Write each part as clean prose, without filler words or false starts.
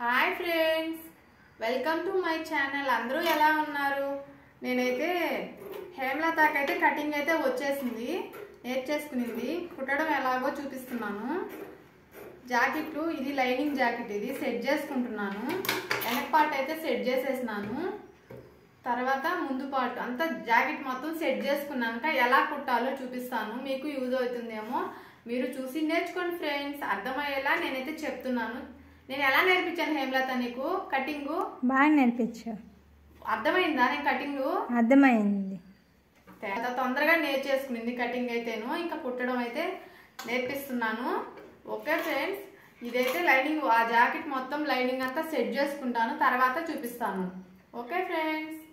Hi friends, welcome to my channel. అందరూ ఎలా ఉన్నారు? నేనైతే హేమలతకైతే కటింగ్ అయితే వచ్చేసింది, నేర్చేసుకునింది. కుట్టడం ఎలాగో చూపిస్తున్నాను. జాకెట్లు, ఇది లైనింగ్ జాకెట్, ఇది సెట్ చేసుకుంటున్నాను. వెనక పార్ట్ అయితే సెట్ చేసేసినాను. తర్వాత ముందు పార్ట్ అంతా జాకెట్ మొత్తం సెట్ చేసుకున్నాక ఎలా కుట్టాలో చూపిస్తాను. మీకు యూజ్ అవుతుందేమో, మీరు చూసి నేర్చుకోండి ఫ్రెండ్స్. అర్థమయ్యేలా నేనైతే చెప్తున్నాను. నేను ఎలా నేర్పించాను హేమలత నీకు కటింగ్? బాగా నేర్పించా. అర్థమైందా? నేను కటింగ్ అర్థమైంది. తొందరగా నేర్చేసుకునింది కటింగ్ అయితేను. ఇంకా కుట్టడం అయితే నేర్పిస్తున్నాను. ఓకే ఫ్రెండ్స్, ఇదైతే లైనింగ్, ఆ జాకెట్ మొత్తం లైనింగ్ అంతా సెట్ చేసుకుంటాను, తర్వాత చూపిస్తాను. ఓకే ఫ్రెండ్స్,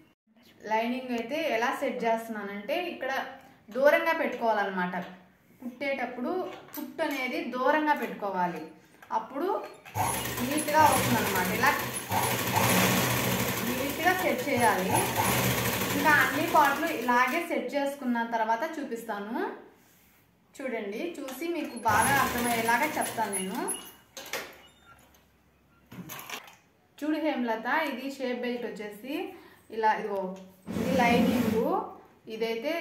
లైనింగ్ అయితే ఎలా సెట్ చేస్తున్నానంటే ఇక్కడ దూరంగా పెట్టుకోవాలన్నమాట. కుట్టేటప్పుడు కుట్టు అనేది దూరంగా పెట్టుకోవాలి, అప్పుడు నీట్గా వస్తుందన్నమాట. ఇలా నీట్గా సెట్ చేయాలి. ఇంకా అన్ని పార్ట్లు ఇలాగే సెట్ చేసుకున్న తర్వాత చూపిస్తాను. చూడండి, చూసి మీకు బాగా అర్థమయ్యేలాగా చెప్తాను నేను. చూడు హేమలత, ఇది షేప్ బెల్ట్ వచ్చేసి ఇలా, ఇదిగో ఇది లైనింగ్, ఇదైతే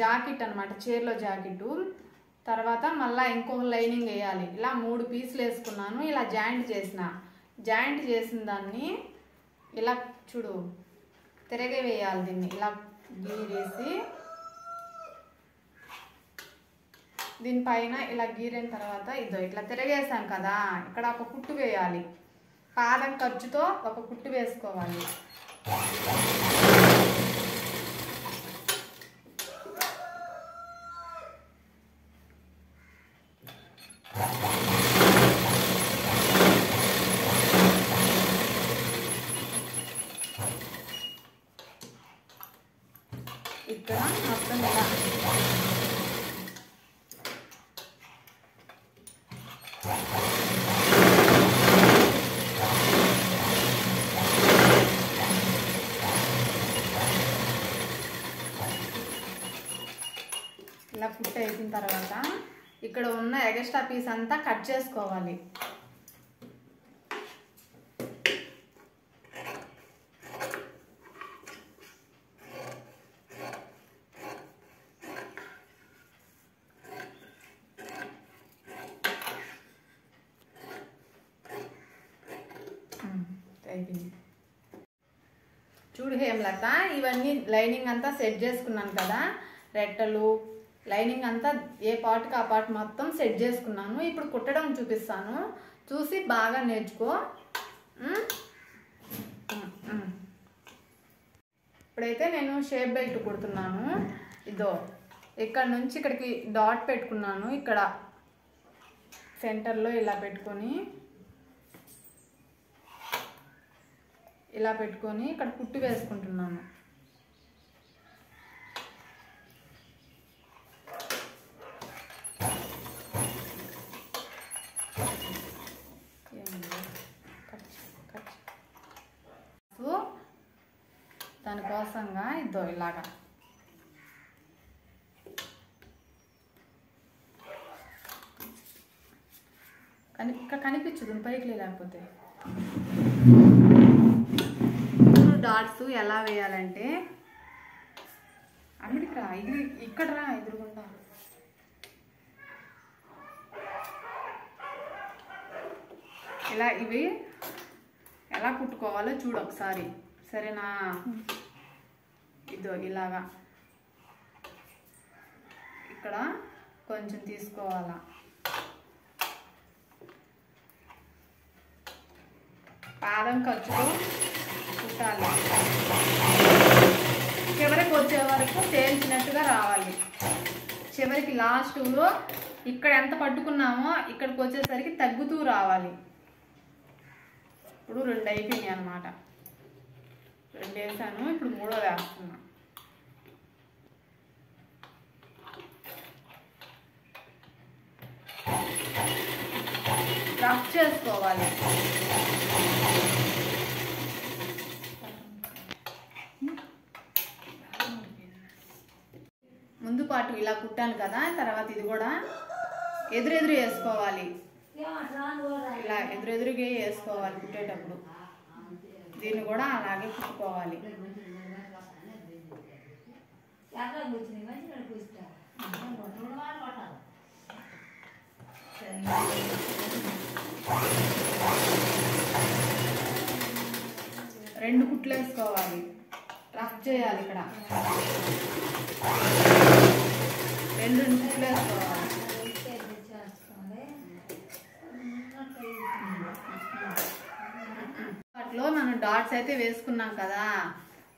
జాకెట్ అనమాట, చీరలో జాకెట్. తర్వాత మళ్ళీ ఇంకొక లైనింగ్ వేయాలి. ఇలా 3 పీసులు వేసుకున్నాను. ఇలా జాయింట్ చేసిన దాన్ని ఇలా చూడు తిరగే వేయాలి. దీన్ని ఇలా గీరేసి దీనిపైన ఇలా గీరిన తర్వాత ఇదో ఇట్లా తిరగేసాం కదా, ఇక్కడ ఒక కుట్టు వేయాలి. పాదం ఖర్చుతో ఒక కుట్టు వేసుకోవాలి. ఇక్కడ మొత్తం ఇలా ఇలా కుట్టు అయిన తర్వాత ఇక్కడ ఉన్న ఎక్స్ట్రా పీస్ అంతా కట్ చేసుకోవాలి. చూడు హేమలత, ఇవన్నీ లైనింగ్ అంతా సెట్ చేసుకున్నాను కదా, రెట్టలు లైనింగ్ అంతా ఏ పార్ట్కి ఆ పార్ట్ మొత్తం సెట్ చేసుకున్నాను. ఇప్పుడు కుట్టడం చూపిస్తాను, చూసి బాగా నేర్చుకో. ఇప్పుడైతే నేను షేప్ బెల్ట్ కుడుతున్నాను. ఇదో ఇక్కడ నుంచి ఇక్కడికి డాట్ పెట్టుకున్నాను. ఇక్కడ సెంటర్లో ఇలా పెట్టుకొని ఇక్కడ కుట్టు వేసుకుంటున్నాను. దానికోసంగా ఇదో ఇలాగా ఇక్కడ కనిపించదు పైకి, లేకపోతే డాట్స్ ఎలా వేయాలంటే అన్నిటికి రా, ఇక్కడ రా, ఎదురుగుండా ఇలా ఇవి ఎలా కుట్టుకోవాలో చూడు ఒకసారి, సరేనా? ఇదో ఇలాగా ఇక్కడ కొంచెం తీసుకోవాలా, పాదం ఖర్చుతో కుట్టాలి. చివరికి వచ్చే వరకు తేల్చినట్టుగా రావాలి. చివరికి లాస్ట్లో ఇక్కడ ఎంత పట్టుకున్నామో ఇక్కడికి వచ్చేసరికి తగ్గుతూ రావాలి. ఇప్పుడు 2 అయిపోయినాయి అన్నమాట. 2 వేసాను, ఇప్పుడు 3వ వేస్తున్నా. రఫ్ చేసుకోవాలి. ముందు పాటు ఇలా కుట్టాను కదా, తర్వాత ఇది కూడా ఎదురెదురు వేసుకోవాలి. ఇలా ఎదురెదురుగా వేసుకోవాలి కుట్టేటప్పుడు. దీన్ని కూడా అలాగే కుట్టుకోవాలి. రెండు కుట్లు వేసుకోవాలి. రఫ్ చేయాలి. ఇక్కడ రెండు కుట్లు వేసుకోవాలి. వాటిలో మనం డాట్స్ అయితే వేసుకున్నాం కదా.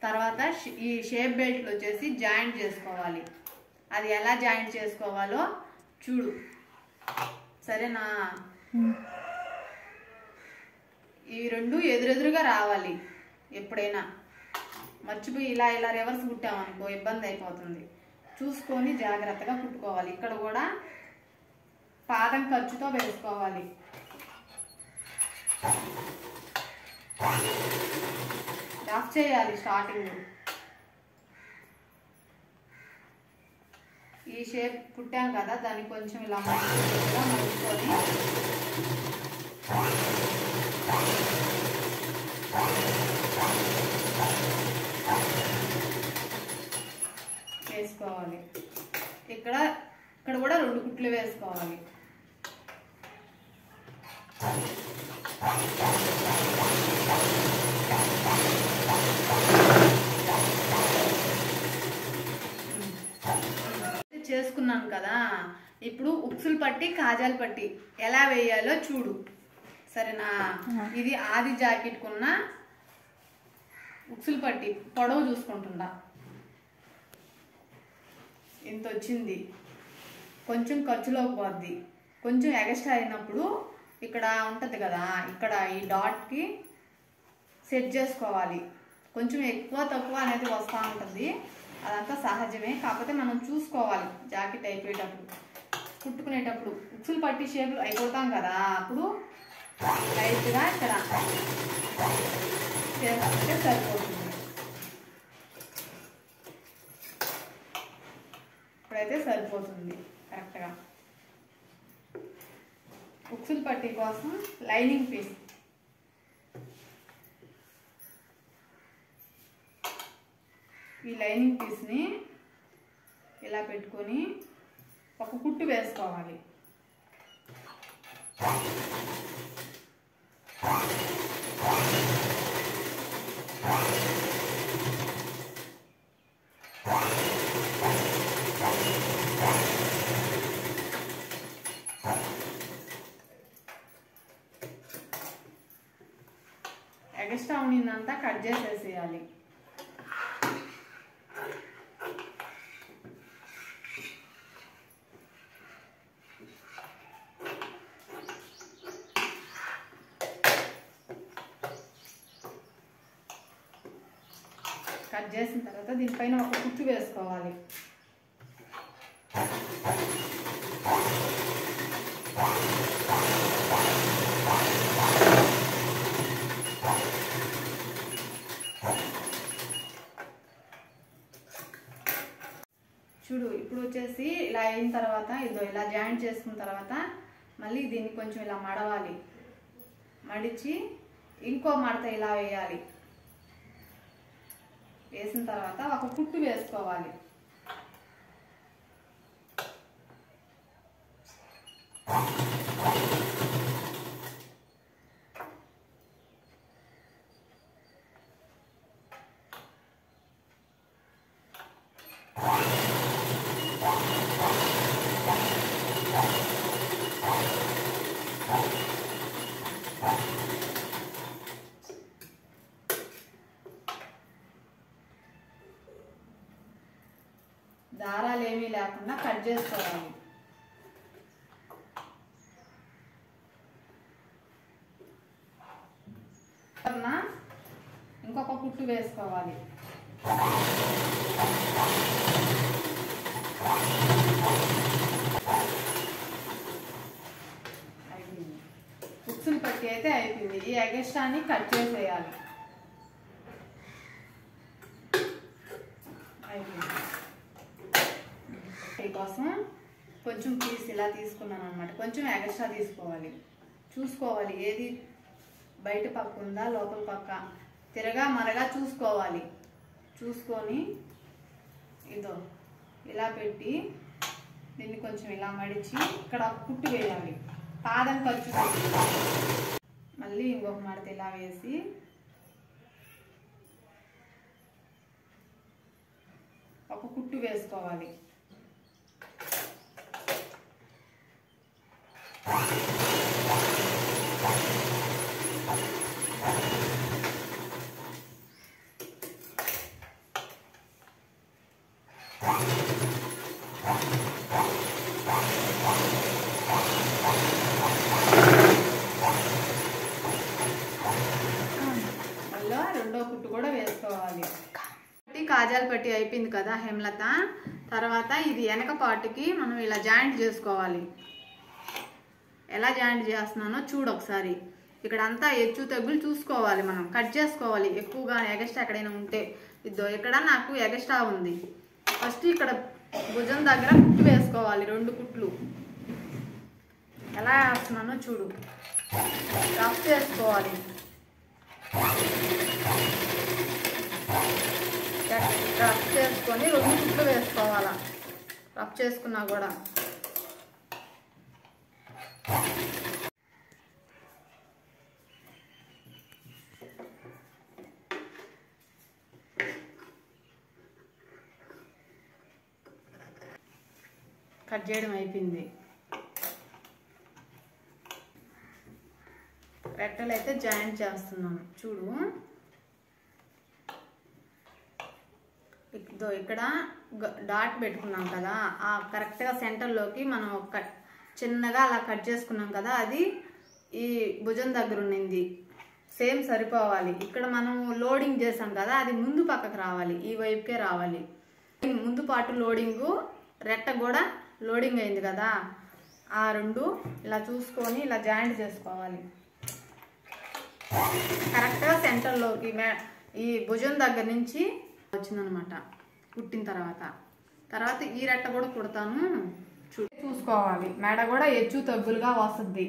తర్వాత ఈ షేప్ బెల్ట్లు వచ్చేసి జాయింట్ చేసుకోవాలి. అది ఎలా జాయింట్ చేసుకోవాలో చూడు, సరేనా? ఇవి రెండు ఎదురెదురుగా రావాలి. ఎప్పుడైనా మర్చిపోయి ఇలా ఇలా రివర్స్ కుట్టామనుకో ఇబ్బంది అయిపోతుంది. చూసుకొని జాగ్రత్తగా కుట్టుకోవాలి. ఇక్కడ కూడా పాదం ఖర్చుతో వేసుకోవాలి. రఫ్ చేయాలి స్టార్టింగ్. ఈ షేప్ కుట్టాం కదా, దాన్ని కొంచెం ఇలా మలుచుకొని వేసుకోవాలి. ఇక్కడ కూడా రెండు కుట్లు వేసుకోవాలి. చేసుకున్నాను కదా. ఇప్పుడు ఉక్సులు పట్టి కాజాలు పట్టి ఎలా వేయాలో చూడు, సరేనా? ఇది ఆది జాకెట్ కున్న ఉక్సులు పట్టి పొడవు చూసుకుంటుందా, ఇంత వచ్చింది. కొంచెం ఖర్చులోకి పోద్ది. కొంచెం ఎగస్ట్రా అయినప్పుడు ఇక్కడ ఉంటుంది కదా, ఇక్కడ ఈ డాట్కి సెట్ చేసుకోవాలి. కొంచెం ఎక్కువ తక్కువ అనేది వస్తూ ఉంటుంది, అదంతా సహజమే. కాకపోతే మనం చూసుకోవాలి జాకెట్ అయిపోయేటప్పుడు, కుట్టుకునేటప్పుడు. ఉక్సులు పట్టి షేపులు అయిపోతాం కదా, అప్పుడు లైట్గా ఇక్కడ చేసుకుంటే సరిపోతుంది. ఇప్పుడైతే సరిపోతుంది కరెక్ట్గా. ఉక్సులు పట్టి కోసం లైనింగ్ పీస్ ఈ లైనింగ్ పీస్ని ఇలా పెట్టుకొని ఒక కుట్టు వేసుకోవాలి. ఎక్స్ట్రా ఉన్నదంతా కట్ చేసేసేయాలి. కట్ చేసిన తర్వాత దీనిపైన ఒక కుట్టు వేసుకోవాలి. చూడు, ఇప్పుడు వచ్చేసి ఇలా అయిన తర్వాత ఇదో ఇలా జాయింట్ చేసుకున్న తర్వాత మళ్ళీ దీన్ని కొంచెం ఇలా మడవాలి. మడిచి ఇంకో మడత ఇలా వేయాలి. వేసిన తర్వాత ఒక కుట్టు వేసుకోవాలి. దారాలు ఏమీ లేకుండా కట్ చేసుకోవాలి. ఇంకొక కుట్టు వేసుకోవాలి. ఉక్సులు పట్టి అయితే అయిపోయింది. ఈ ఎగస్ట్రాని కట్ చేసేయాలి. కోసం కొంచెం పీస్ ఇలా తీసుకున్నాను అనమాట. కొంచెం ఎగస్ట్రా తీసుకోవాలి. చూసుకోవాలి, ఏది బయట పక్క ఉందా లోపల పక్క తిరగా మరగా చూసుకోవాలి. చూసుకొని ఇదో ఇలా పెట్టి దీన్ని కొంచెం ఇలా మడిచి ఇక్కడ కుట్టు వేయాలి. పాదం ఖర్చు మళ్ళీ ఇంకొక మడత ఇలా వేసి ఒక కుట్టు వేసుకోవాలి. మళ్ళీ రెండో కుట్టు కూడా వేసుకోవాలి. కాజాల పట్టి అయిపోయింది కదా హేమలత. తర్వాత ఇది వెనక పార్ట్కి మనం ఇలా జాయింట్ చేసుకోవాలి. ఎలా జాయింట్ చేస్తున్నానో చూడు ఒకసారి. ఇక్కడ అంతా హెచ్చు తగ్గులు చూసుకోవాలి, మనం కట్ చేసుకోవాలి. ఎక్కువగా ఎగస్ట్రా ఎక్కడైనా ఉంటే ఇద్దో ఇక్కడ నాకు ఎగస్ట్రా ఉంది. ఫస్ట్ ఇక్కడ భుజం దగ్గర కుట్టు వేసుకోవాలి, 2 కుట్లు. ఎలా వేస్తున్నానో చూడు. రఫ్ చేసుకోవాలి. రఫ్ చేసుకొని 2 కుట్లు వేసుకోవాలా. రఫ్ చేసుకున్నా కూడా కట్ చేయడం అయిపోయింది. రెట్టలు అయితే జాయింట్ చేస్తున్నాను చూడు. ఇక్కడ డాట్ పెట్టుకున్నాం కదా, ఆ కరెక్ట్గా సెంటర్లోకి మనం ఒక చిన్నగా అలా కట్ చేసుకున్నాం కదా, అది ఈ భుజం దగ్గర ఉన్నింది. సేమ్ సరిపోవాలి. ఇక్కడ మనం లోడింగ్ చేసాం కదా, అది ముందు పక్కకు రావాలి, ఈ వైపుకే రావాలి. ముందు పాటు లోడింగు, రెట్ట కూడా లోడింగ్ అయింది కదా, ఆ 2 ఇలా చూసుకొని ఇలా జాయింట్ చేసుకోవాలి. కరెక్ట్గా సెంటర్లోకి ఈ భుజం దగ్గర నుంచి వచ్చిందనమాట కుట్టిన తర్వాత ఈ రెట్ట కూడా కుడతాను చూసుకోవాలి. మెడ కూడా హెచ్చు తగ్గులుగా వస్తుంది.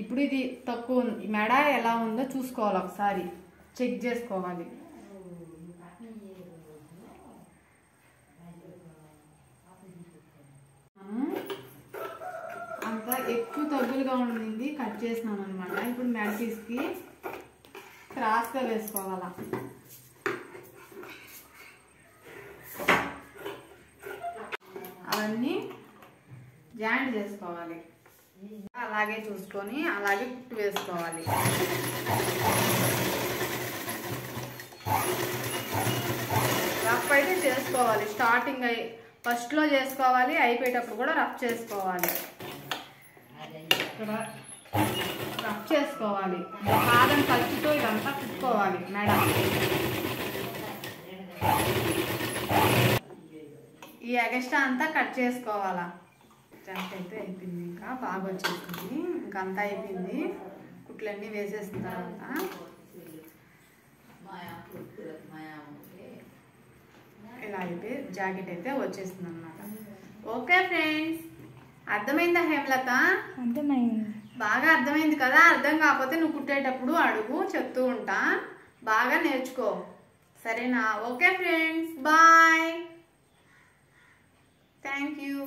ఇప్పుడు ఇది తక్కువ ఉంది, మెడ ఎలా ఉందో చూసుకోవాలి, ఒకసారి చెక్ చేసుకోవాలి. అంతా ఎక్కువ తగ్గులుగా ఉండింది, కట్ చేసినాను అనమాట. ఇప్పుడు మెడ పీస్కి క్రాస్గా వేసుకోవాలా. అవన్నీ జాయింట్ చేసుకోవాలి. అలాగే చూసుకొని అలాగే కుట్టు వేసుకోవాలి. రఫ్ అయితే చేసుకోవాలి. స్టార్టింగ్ ఫస్ట్లో చేసుకోవాలి, అయిపోయేటప్పుడు కూడా రఫ్ చేసుకోవాలి. ఇక్కడ రఫ్ చేసుకోవాలి. పాదం ఖర్చుతో ఇదంతా కుట్టుకోవాలి. మేడం ఈ ఎగస్ట్రా అంతా కట్ చేసుకోవాలా. జంట్ అయితే అయిపోయింది, ఇంకా బాగా వచ్చేసింది. ఇంకా అంతా అయిపోయింది. కుట్లన్నీ వేసేసిన తర్వాత ఇలా అయితే జాకెట్ అయితే వచ్చేస్తుంది అన్నమాట. ఓకే ఫ్రెండ్స్, అర్థమైందా హేమలత? అర్థమైంది. బాగా అర్థమైంది కదా. అర్థం కాకపోతే నువ్వు కుట్టేటప్పుడు అడుగు, చెప్తూ ఉంటా. బాగా నేర్చుకో, సరేనా? Okay friends, bye. Thank you.